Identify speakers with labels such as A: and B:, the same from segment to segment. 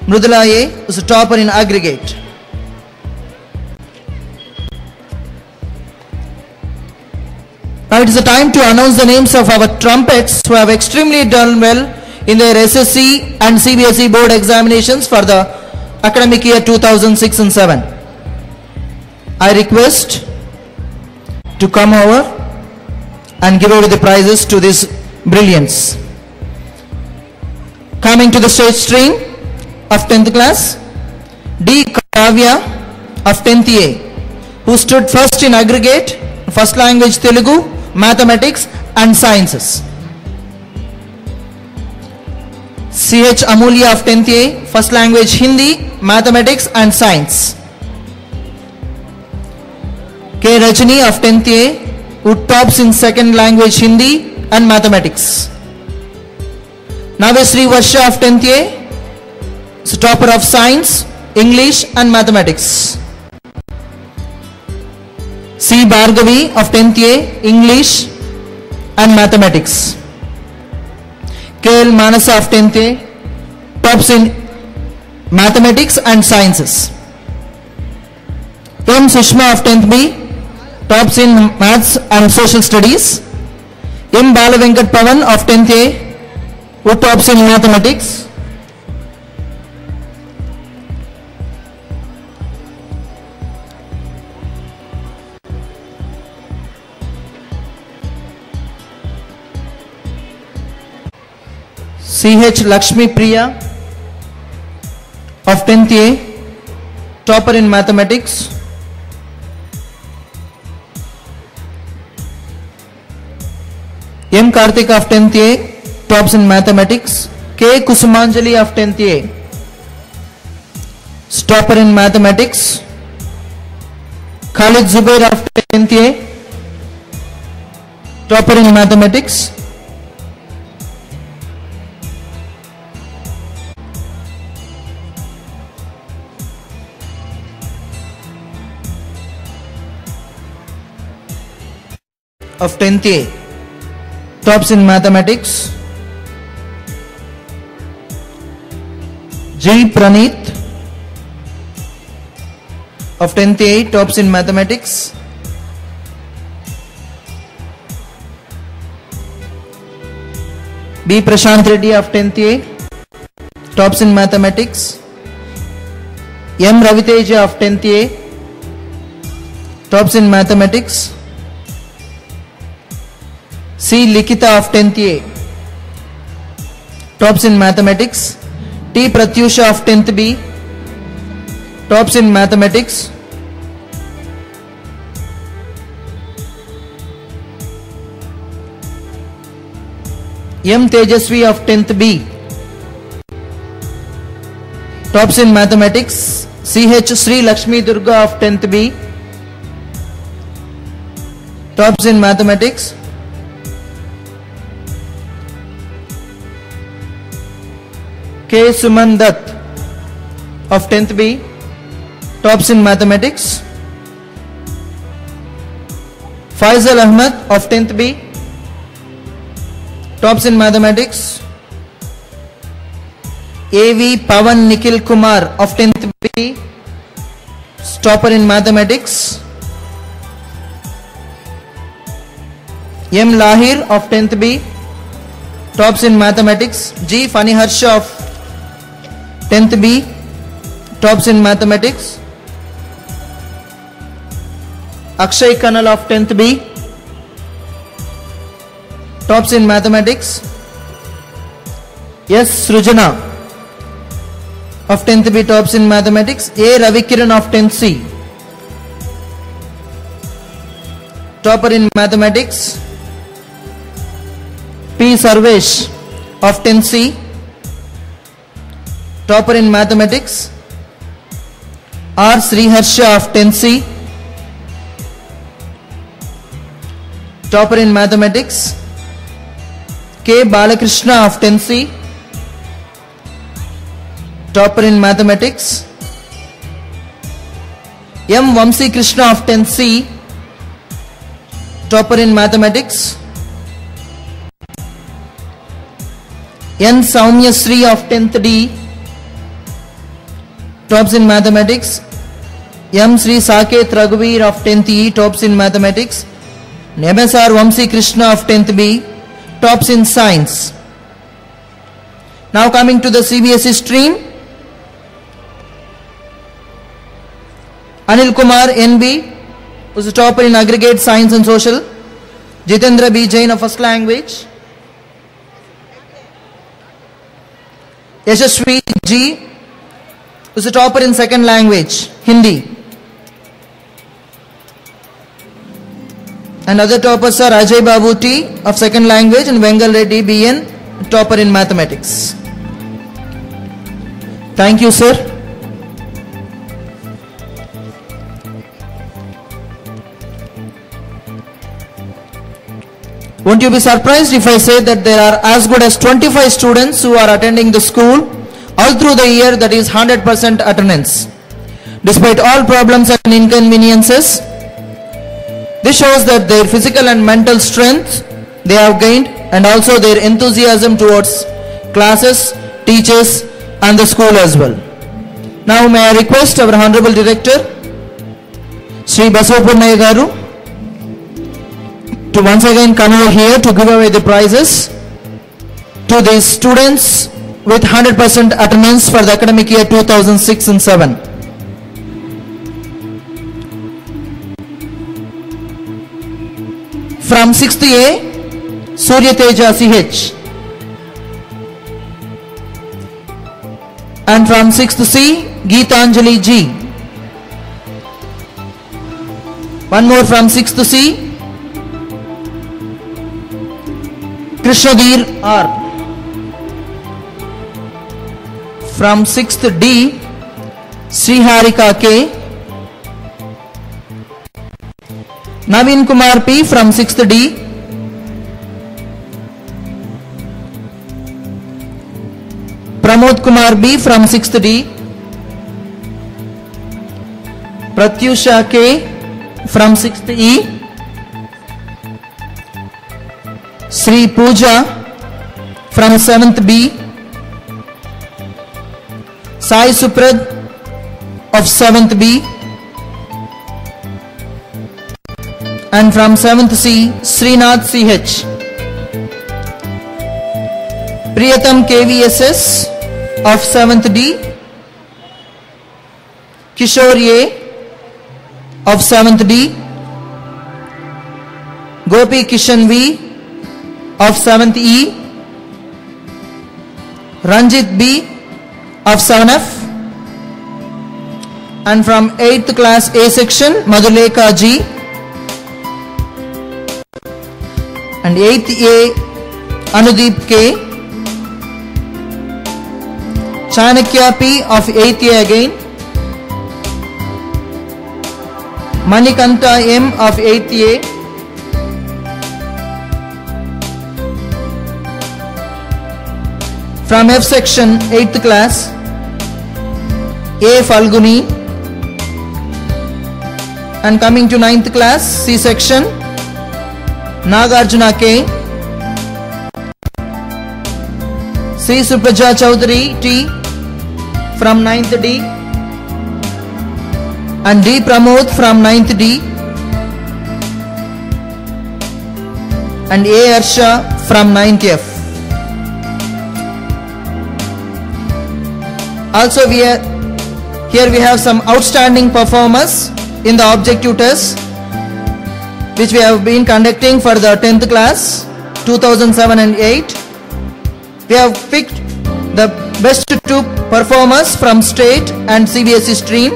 A: Mrudula A was a topper in aggregate. Now it is the time to announce the names of our trumpets who have extremely done well in their SSC and CBSE board examinations for the academic year 2006 and 7. I request to come over and give away the prizes to this brilliance. Coming to the stage stream of 10th class, D. Kavya of 10th A, who stood first in aggregate, first language Telugu, mathematics and sciences. CH Amulya of 10th A, first language Hindi, mathematics and science. K. Rajani of 10th A, who tops in second language Hindi and mathematics. Navesri Varsha of 10th A, is a topper of science, English and mathematics. C. Bhargavi of 10th A, English and mathematics. KL Manasa of 10th A, tops in mathematics and sciences. M. Sushma of 10th B, tops in maths and social studies. M. Balavenkat Pavan of 10th A, who tops in mathematics. CH Lakshmi Priya of 10th A, topper in mathematics. M. Karthik of 10th A, tops in mathematics. K. Kusumanjali of 10th A, topper in mathematics. Khalid Zubair of 10th A, topper in mathematics. Of 10th A, tops in mathematics. G. Praneeth of 10th A, tops in mathematics. B. Prashant Reddy of 10th A, tops in mathematics. M. Raviteja of 10th A, tops in mathematics. C. Likita of 10th A, tops in mathematics. T. Pratyusha of 10th B, tops in mathematics. M. Tejasvi of 10th B, tops in mathematics. CH Sri Lakshmi Durga of 10th B, tops in mathematics. K. Suman Dutt of 10th B, tops in mathematics. Faisal Ahmed of 10th B, tops in mathematics. A.V. Pavan Nikhil Kumar of 10th B, topper in mathematics. M. Lahir of 10th B, tops in mathematics. G. Fani Harsha of 10th B, tops in mathematics. Akshay Kanal of 10th B, tops in mathematics. S. Srujana of 10th B, tops in mathematics. A. Ravikiran of 10th C, topper in mathematics. P. Sarvesh of 10th C, topper in mathematics. R. Sriharsha of 10th C, topper in mathematics. K. Balakrishna of 10th C, topper in mathematics. M. Vamsi Krishna of 10th C, topper in mathematics. N. Soumya Sri of 10th D, tops in mathematics. M. Sri Saket Raghuveer of 10th E, tops in mathematics. MSR Vamsi Krishna of 10th B, tops in science. Now coming to the CBSE stream. Anil Kumar NB, who's a topper in aggregate science and social. Jitendra B. Jain of first language. Yashasvi G, who's a topper in second language, Hindi. And other toppers are Ajay Babu T of second language and Vengal Reddy BN, topper in mathematics. Thank you, sir. Won't you be surprised if I say that there are as good as 25 students who are attending the school all through the year, that is 100% attendance. Despite all problems and inconveniences, this shows that their physical and mental strength they have gained and also their enthusiasm towards classes, teachers and the school as well. Now may I request our Honorable Director, Sri Basavapurnaya Garu, to once again come over here to give away the prizes to these students with 100% attendance for the academic year 2006 and 7. From 6th A, Surya Teja CH. And from 6th C, Geetanjali G. One more from 6th C, Krishnadhir R. From 6th D, Sriharika K. Naveen Kumar P from 6th D. Pramod Kumar B from 6th D. Pratyusha K from 6th E. Sri Pooja from 7th B. Sai Suprad of 7th B. And from 7th C, Srinath CH. Priyatam KVSS of 7th D. Kishore A of 7th D. Gopi Kishan V of 7th E. Ranjit B of 7F. And from 8th class A section, Madhuleka G. And 8th A, Anudeep K. Chanakya P of 8th A again. Manikanta M of 8th A. From F section, 8th class, A Falguni. And coming to 9th class, C section, Nagarjuna K. C Supraja Chaudhary T from 9th D. And D Pramod from 9th D. And A Arsha from 9th F. Also here we have some outstanding performers in the objective test which we have been conducting for the 10th class 2007 and 8. We have picked the best two performers from state and CBSE stream.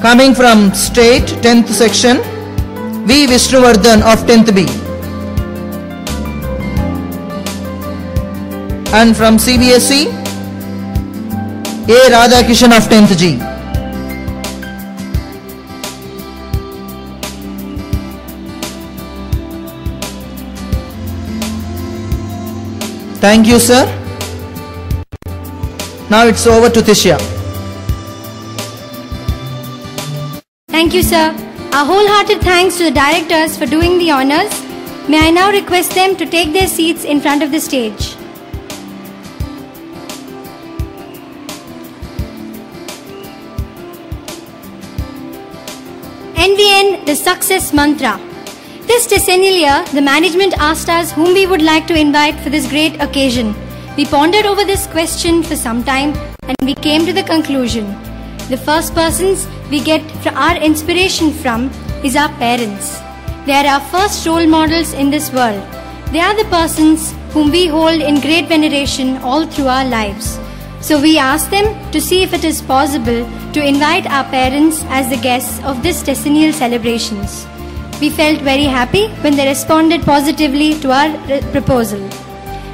A: Coming from state 10th section, V Vishnuvardhan of 10th B. And from CBSE, A Radhakishan of 10th G. Thank you, sir. Now it's over to Tishya.
B: Thank you, sir. Our wholehearted thanks to the directors for doing the honors. May I now request them to take their seats in front of the stage. the success mantra. This decennial year, the management asked us whom we would like to invite for this great occasion. We pondered over this question for some time and we came to the conclusion. The first persons we get our inspiration from is our parents. They are our first role models in this world. They are the persons whom we hold in great veneration all through our lives. So we asked them to see if it is possible to invite our parents as the guests of this decennial celebrations. We felt very happy when they responded positively to our proposal.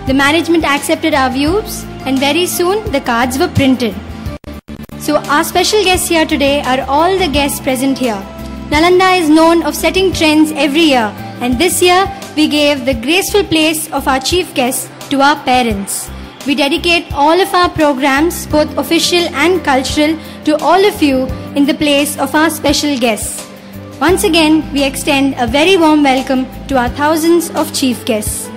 B: The management accepted our views and very soon the cards were printed. So our special guests here today are all the guests present here. Nalanda is known of setting trends every year, and this year we gave the graceful place of our chief guest to our parents. We dedicate all of our programs, both official and cultural, to all of you in the place of our special guests. Once again, we extend a very warm welcome to our thousands of chief guests.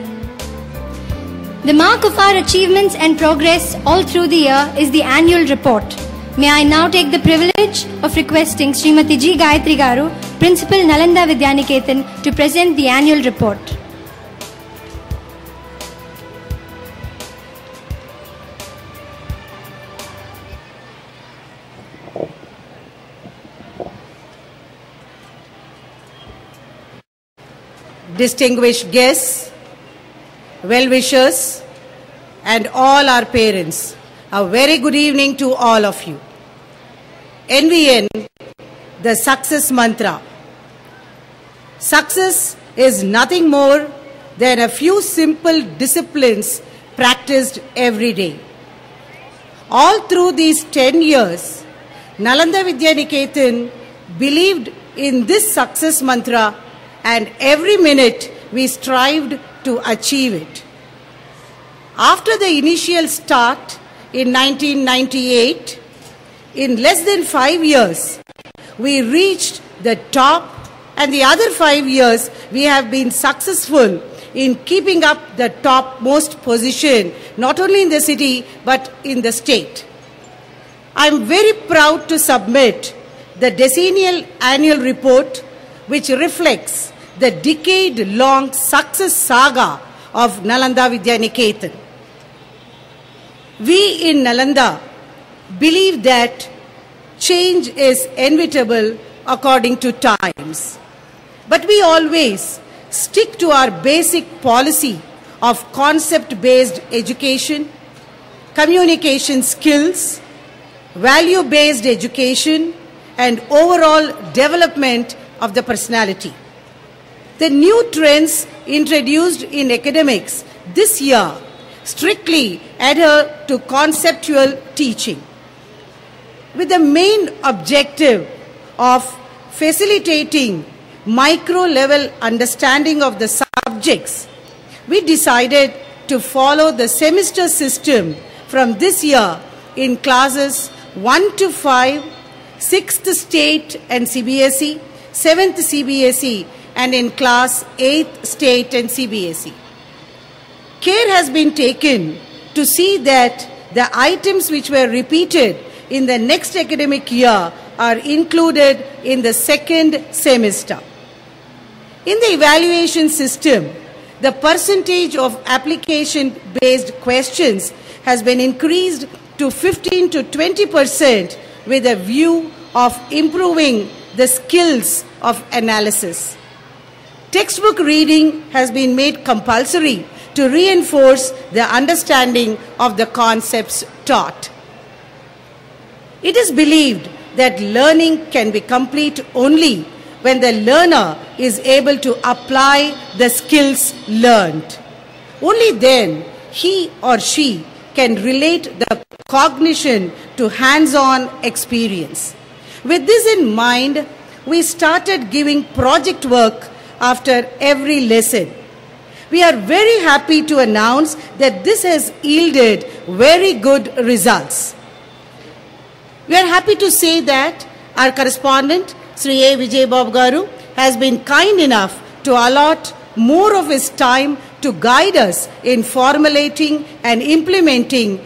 B: The mark of our achievements and progress all through the year is the annual report. May I now take the privilege of requesting Srimati G. Gayatri Garu, Principal Nalanda Vidyaniketan, to present the annual report.
C: Distinguished guests, well-wishers, and all our parents, a very good evening to all of you. NVN, the success mantra. Success is nothing more than a few simple disciplines practiced every day. All through these 10 years, Nalanda Vidyaniketan believed in this success mantra, and every minute we strived to achieve it. After the initial start in 1998, in less than 5 years, we reached the top, and the other 5 years we have been successful in keeping up the topmost position, not only in the city but in the state. I am very proud to submit the decennial annual report, which reflects the decade-long success saga of Nalanda Vidyaniketan. We in Nalanda believe that change is inevitable according to times. But we always stick to our basic policy of concept-based education, communication skills, value-based education, and overall development of the personality. The new trends introduced in academics this year strictly adhere to conceptual teaching, with the main objective of facilitating micro-level understanding of the subjects. We decided to follow the semester system from this year in classes 1 to 5, 6th state and CBSE, 7th CBSE, and in class 8th state and CBSE. Care has been taken to see that the items which were repeated in the next academic year are included in the second semester. In the evaluation system, the percentage of application-based questions has been increased to 15 to 20% with a view of improving the skills of analysis. Textbook reading has been made compulsory to reinforce the understanding of the concepts taught. It is believed that learning can be complete only when the learner is able to apply the skills learned. Only then he or she can relate the cognition to hands-on experience. With this in mind, we started giving project work after every lesson. We are very happy to announce that this has yielded very good results. We are happy to say that our correspondent, Sri A. Vijay Babu Garu, has been kind enough to allot more of his time to guide us in formulating and implementing